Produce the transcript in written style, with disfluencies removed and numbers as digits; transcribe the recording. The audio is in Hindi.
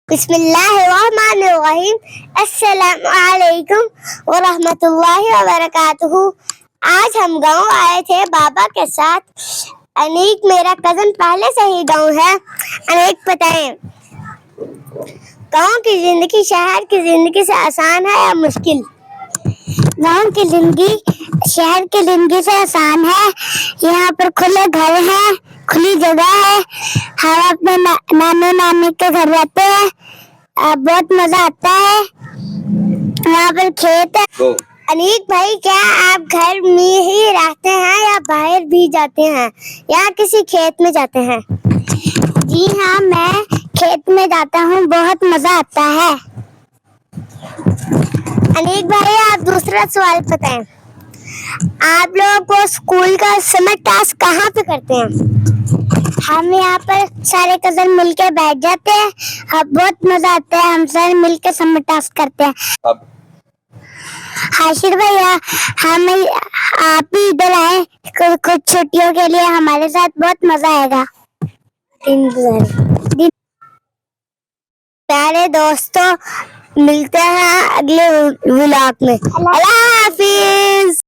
बिस्मिल्लाहिर्रहमानिर्रहीम। अस्सलामु अलैकुम व रहमतुल्लाहि व बरकातुहू। आज हम गांव आए थे बाबा के साथ। अनीक मेरा कजन पहले से ही गांव है। अनीक बताएं, गांव की जिंदगी शहर की जिंदगी से आसान है या मुश्किल? गांव की जिंदगी शहर की जिंदगी से आसान है। यहाँ पर खुले घर हैं, खुली जगह है। हम अपने नाना नानी के घर रहते हैं। बहुत मजा आता है। यहाँ पर खेत है। अनीक भाई, क्या आप घर में ही रहते हैं या बाहर भी जाते हैं या किसी खेत में जाते हैं? जी हाँ, मैं खेत में जाता हूँ, बहुत मजा आता है। अनीक भाई, आप दूसरा सवाल बताएं। आप लोगों को स्कूल का समर टास्क कहाँ पे करते हैं? हम यहाँ पर सारे कजन मिलके बैठ जाते हैं। अब बहुत मजा आता है, हम सारे मिलके समर टास्क करते हैं। अब हाशिर भैया, हम आप भी इधर आए कुछ छुट्टियों के लिए, हमारे साथ बहुत मजा आएगा। प्यारे दोस्तों, मिलते हैं अगले व्लॉग में। अल्लाह हाफिज।